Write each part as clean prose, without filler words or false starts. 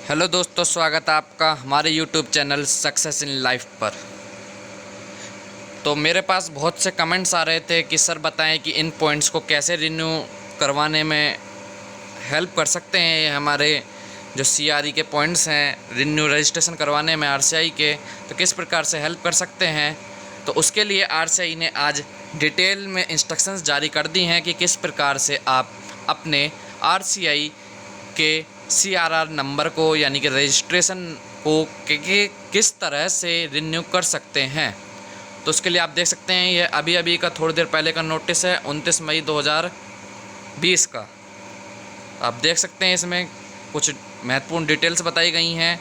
Hello दोस्तों, स्वागत है आपका हमारे YouTube channel success in life पर। तो मेरे पास बहुत से कमेंट्स आ रहे थे कि सर बताएं कि इन पॉइंट्स को कैसे रिन्यू करवाने में हेल्प कर सकते हैं। ये हमारे जो सीआरई के पॉइंट्स हैं रिन्यू रजिस्ट्रेशन करवाने में आरसीआई के, तो किस प्रकार से हेल्प कर सकते हैं। तो उसके लिए आरसीआई ने आज डिटेल में इंस्ट्रक्शंस जारी कर दी हैं कि किस प्रकार से आप अपने आरसीआई के सीआरआर नंबर को यानी कि रजिस्ट्रेशन को किस तरह से रिन्यू कर सकते हैं। तो उसके लिए आप देख सकते हैं ये अभी का थोड़ी देर पहले का नोटिस है 29 मई 2020 का। आप देख सकते हैं इसमें कुछ महत्वपूर्ण डिटेल्स बताई गई हैं।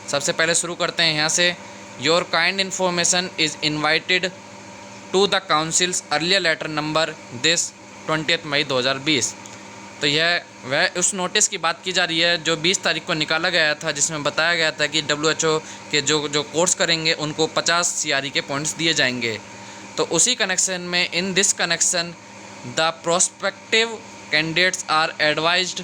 सबसे पहले शुरू करते हैं यहाँ से। Your kind information is invited to the council's earlier letter number this 20 May 2020। तो यह वह उस नोटिस की बात की जा रही है जो 20 तारीख को निकाला गया था, जिसमें बताया गया था कि WHO के जो कोर्स करेंगे उनको 50 सीआरई के पॉइंट्स दिए जाएंगे। तो उसी कनेक्शन में in this connection the prospective candidates are advised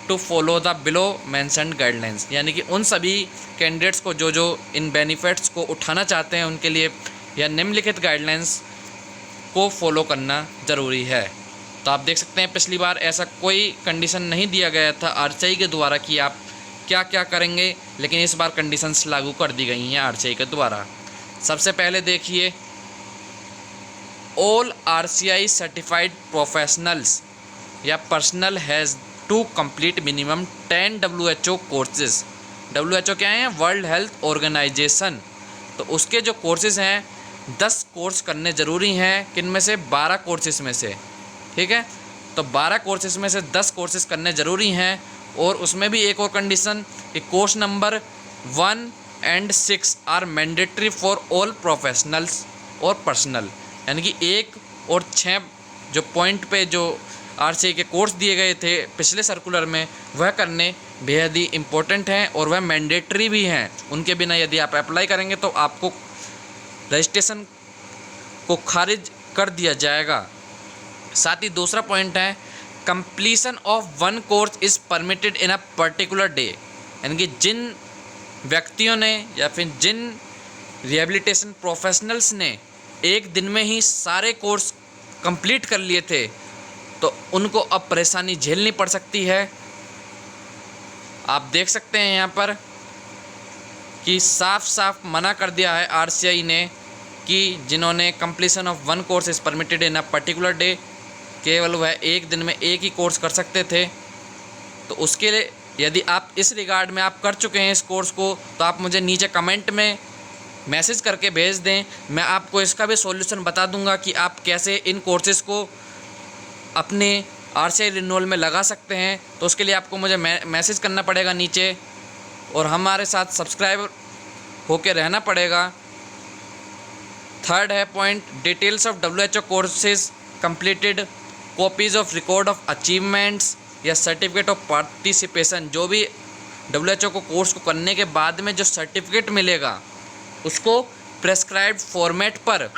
to follow the below mentioned guidelines, यानी कि उन सभी कैंडिडेट्स को जो इन बेनिफिट्स को उठाना चाहते हैं उनके लिए यह निम्नलिखित गाइडलाइंस को फॉलो करना ज़रूरी है। तो आप देख सकते हैं पिछली बार ऐसा कोई कंडीशन नहीं दिया गया था आरसीआई के द्वारा कि आप क्या क्या करेंगे, लेकिन इस बार कंडीशंस लागू कर दी गई हैं आरसीआई के द्वारा। सबसे पहले देखिए, ऑल आरसीआई सर्टिफाइड प्रोफेशनल्स या personal has to complete minimum 10 WHO courses. WHO क्या है? World health organisation. तो उसके जो कोर्सेज हैं 10 कोर्स करने ज़रूरी हैं। किन में से? 12 कोर्सेज में से। ठीक है, तो 12 कोर्सेज में से 10 कोर्सेज करने ज़रूरी हैं। और उसमें भी एक और कंडीशन कि course number 1 and 6 are mandatory for all professionals और पर्सनल, यानी कि 1 और 6 जो पॉइंट पे जो आरसीआई के कोर्स दिए गए थे पिछले सर्कुलर में, वह करने बेहद ही इम्पोर्टेंट हैं और वह मैंडेटरी भी हैं। उनके बिना यदि आप अप्लाई करेंगे तो आपको रजिस्ट्रेशन को खारिज कर दिया जाएगा। साथ ही दूसरा पॉइंट है, completion of 1 course is permitted in a particular day, यानी कि जिन व्यक्तियों ने या फिर जिन रिहेबिलिटेशन प्रोफेशनल्स ने एक दिन में ही सारे कोर्स कंप्लीट कर लिए थे तो उनको अब परेशानी झेलनी पड़ सकती है। आप देख सकते हैं यहाँ पर कि साफ साफ मना कर दिया है आरसीआई ने कि जिन्होंने completion of 1 course is permitted in a particular day, केवल वह एक दिन में एक ही कोर्स कर सकते थे। तो उसके लिए यदि आप इस रिगार्ड में आप कर चुके हैं इस कोर्स को, तो आप मुझे नीचे कमेंट में मैसेज करके भेज दें। मैं आपको इसका भी सॉल्यूशन बता दूंगा कि आप कैसे इन कोर्सेज़ को अपने आरसीआई रिन्यूअल में लगा सकते हैं। तो उसके लिए आपको मुझे मैसेज करना पड़ेगा नीचे और हमारे साथ सब्सक्राइब होके रहना पड़ेगा। थर्ड है point, details of WHO courses completed, copies of record of achievements या सर्टिफिकेट ऑफ पार्टिसिपेशन। जो भी WHO को कोर्स को करने के बाद में जो सर्टिफिकेट मिलेगा उसको प्रेस्क्राइब्ड फॉर्मेट पर,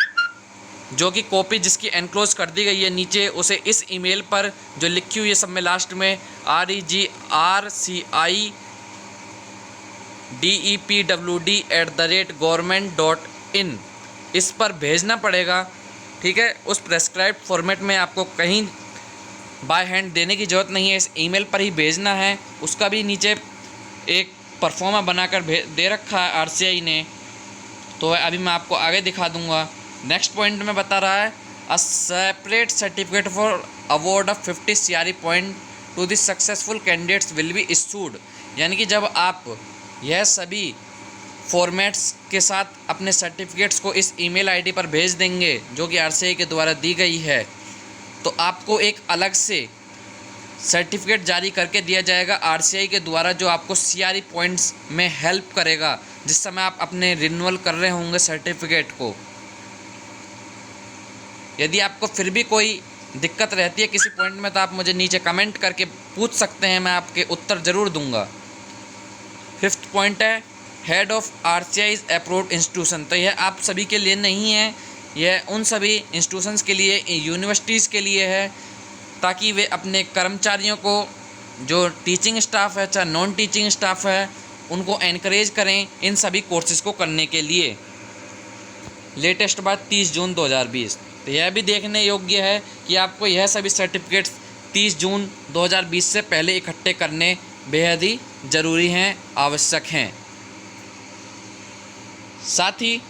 जो कि कॉपी जिसकी एनक्लोज कर दी गई है नीचे, उसे इस ईमेल पर जो लिखी हुई है सब में लास्ट में regRCIDEPWD@government.in, इस पर भेजना पड़ेगा। ठीक है, उस प्रेस्क्राइब्ड फॉर्मेट में आपको कहीं बाय हैंड देने की ज़रूरत नहीं है, इस ईमेल पर ही भेजना है। उसका भी नीचे एक परफॉर्मा बनाकर दे रखा है आरसीआई ने, तो अभी मैं आपको आगे दिखा दूंगा। नेक्स्ट पॉइंट में बता रहा है, a separate certificate for award of 50 CRE point two the successful candidates will be issued, यानी कि जब आप यह सभी फॉर्मेट्स के साथ अपने सर्टिफिकेट्स को इस ईमेल आईडी पर भेज देंगे जो कि आरसीआई के द्वारा दी गई है, तो आपको एक अलग से सर्टिफिकेट जारी करके दिया जाएगा आरसीआई के द्वारा, जो आपको सीआरई पॉइंट्स में हेल्प करेगा जिस समय आप अपने रिन्यूअल कर रहे होंगे सर्टिफिकेट को। यदि आपको फिर भी कोई दिक्कत रहती है किसी पॉइंट में, तो आप मुझे नीचे कमेंट करके पूछ सकते हैं, मैं आपके उत्तर ज़रूर दूंगा। फिफ्थ पॉइंट है, head of RCI is approved institution. तो यह आप सभी के लिए नहीं है, यह उन सभी इंस्टीट्यूशंस के लिए, यूनिवर्सिटीज़ के लिए है, ताकि वे अपने कर्मचारियों को जो टीचिंग स्टाफ है चाहे नॉन टीचिंग स्टाफ है, उनको एनकरेज करें इन सभी कोर्सेज़ को करने के लिए। लेटेस्ट बात 30 जून 2020। तो यह भी देखने योग्य है कि आपको यह सभी सर्टिफिकेट्स 30 जून 2020 से पहले इकट्ठे करने बेहद ही ज़रूरी हैं, आवश्यक हैं। साथ ही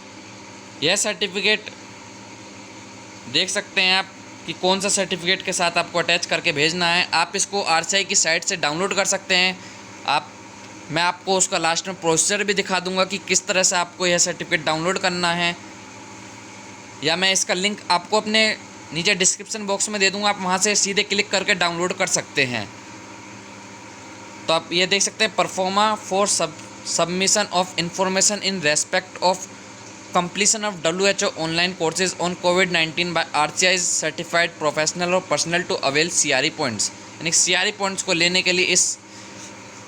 यह सर्टिफिकेट देख सकते हैं आप कि कौन सा सर्टिफिकेट के साथ आपको अटैच करके भेजना है। आप इसको RCI की साइट से डाउनलोड कर सकते हैं। मैं आपको उसका लास्ट में प्रोसीजर भी दिखा दूंगा कि किस तरह से आपको यह सर्टिफिकेट डाउनलोड करना है, या मैं इसका लिंक आपको अपने नीचे डिस्क्रिप्शन बॉक्स में दे दूंगा, आप वहां से सीधे क्लिक करके डाउनलोड कर सकते हैं। तो आप ये देख सकते हैं, pro forma for submission of information in respect of completion of WHO online courses on COVID-19 by RCI certified professional or personnel to avail CRE points। यानी CRE points को लेने के लिए इस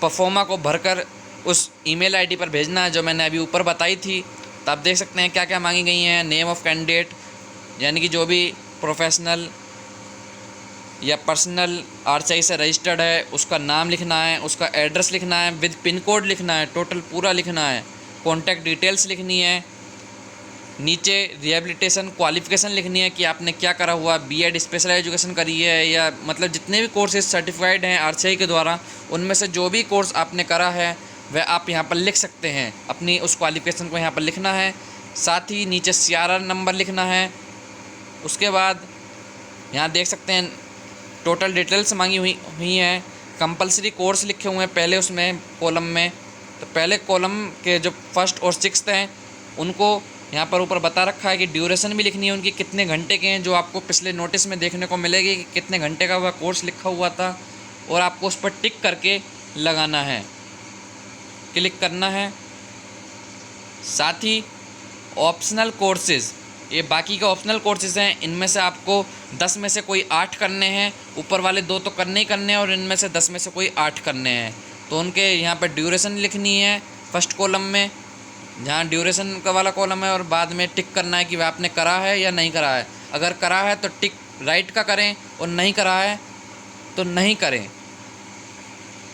परफॉर्मा को भरकर उस ईमेल आईडी पर भेजना है जो मैंने अभी ऊपर बताई थी। तो आप देख सकते हैं क्या क्या मांगी गई हैं। नेम ऑफ कैंडिडेट, यानी कि जो भी प्रोफेशनल या पर्सनल RCI से रजिस्टर्ड है उसका नाम लिखना है, उसका एड्रेस लिखना है, विद पिन कोड लिखना है, टोटल पूरा लिखना है, कॉन्टैक्ट डिटेल्स लिखनी है, नीचे रिहेबिलिटेशन क्वालिफ़िकेशन लिखनी है कि आपने क्या करा हुआ, B.Ed स्पेशल एजुकेशन करी है, या मतलब जितने भी कोर्सेज सर्टिफाइड हैं RCI के द्वारा, उनमें से जो भी कोर्स आपने करा है वह आप यहाँ पर लिख सकते हैं। अपनी उस क्वालिफ़िकेशन को यहाँ पर लिखना है। साथ ही नीचे CRR नंबर लिखना है। उसके बाद यहाँ देख सकते हैं टोटल डिटेल्स मांगी हुई हैं। कंपलसरी कोर्स लिखे हुए हैं पहले उसमें कॉलम में। तो पहले कॉलम के जो फर्स्ट और सिक्स्थ हैं उनको यहाँ पर ऊपर बता रखा है कि ड्यूरेशन भी लिखनी है उनकी, कितने घंटे के हैं, जो आपको पिछले नोटिस में देखने को मिलेगी कि कितने घंटे का वह कोर्स लिखा हुआ था, और आपको उस पर टिक करके लगाना है, क्लिक करना है। साथ ही ऑप्शनल कोर्सेज़, ये बाकी के ऑप्शनल कोर्सेज़ हैं, इनमें से आपको 10 में से कोई 8 करने हैं। ऊपर वाले 2 तो करने ही करने हैं और इनमें से 10 में से कोई 8 करने हैं। तो उनके यहाँ पर ड्यूरेशन लिखनी है फर्स्ट कॉलम में, जहाँ ड्यूरेशन का वाला कॉलम है, और बाद में टिक करना है कि वह आपने करा है या नहीं करा है। अगर करा है तो टिक राइट का करें, और नहीं करा है तो नहीं करें।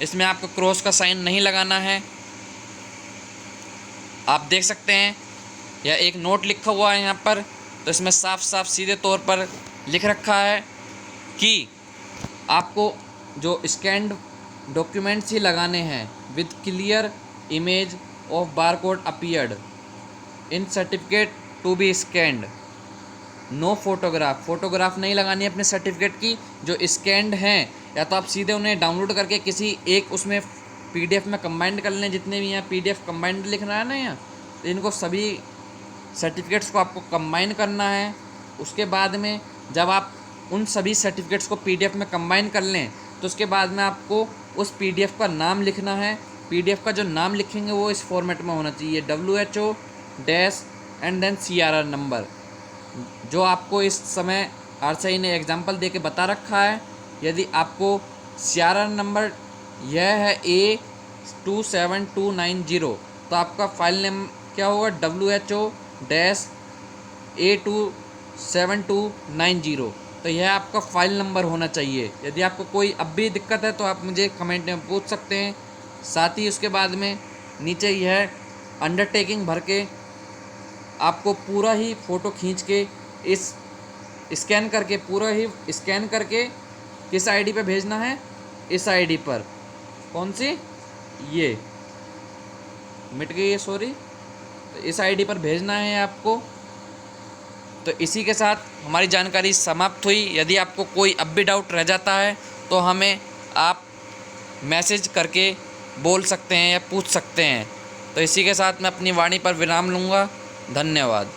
इसमें आपको क्रॉस का साइन नहीं लगाना है। आप देख सकते हैं यह एक नोट लिखा हुआ है यहाँ पर, तो इसमें साफ साफ सीधे तौर पर लिख रखा है कि आपको जो स्कैन्ड डॉक्यूमेंट्स ही लगाने हैं with clear image of barcode appeared in certificate to be scanned. No photograph नहीं लगानी है अपने सर्टिफिकेट की। जो स्कैंड हैं या तो आप सीधे उन्हें डाउनलोड करके किसी एक उसमें PDF में कंबाइंड कर लें, जितने भी यहाँ PDF कंबाइंड लिख रहा है ना यहाँ, तो इनको सभी सर्टिफिकेट्स को आपको कंबाइन करना है। उसके बाद में जब आप उन सभी सर्टिफिकेट्स को PDF में कंबाइन कर लें तो उसके बाद में आपको उस PDF का नाम लिखना है। PDF का जो नाम लिखेंगे वो इस फॉर्मेट में होना चाहिए, WHO dash and then CRR number, जो आपको इस समय RCI ने एग्जांपल देके बता रखा है। यदि आपको CRR नंबर यह है A27290, तो आपका फाइल नेम क्या होगा, WHO डैश A27290। तो यह आपका फ़ाइल नंबर होना चाहिए। यदि आपको कोई अब भी दिक्कत है तो आप मुझे कमेंट में पूछ सकते हैं। साथ ही उसके बाद में नीचे यह अंडरटेकिंग भर के आपको पूरा ही फ़ोटो खींच के इस स्कैन करके किस आईडी पे भेजना है, इस आईडी पर। कौन सी, ये मिट गई है, सॉरी, तो इस आईडी पर भेजना है आपको। तो इसी के साथ हमारी जानकारी समाप्त हुई। यदि आपको कोई अब भी डाउट रह जाता है तो हमें आप मैसेज करके बोल सकते हैं या पूछ सकते हैं। तो इसी के साथ मैं अपनी वाणी पर विराम लूँगा। धन्यवाद।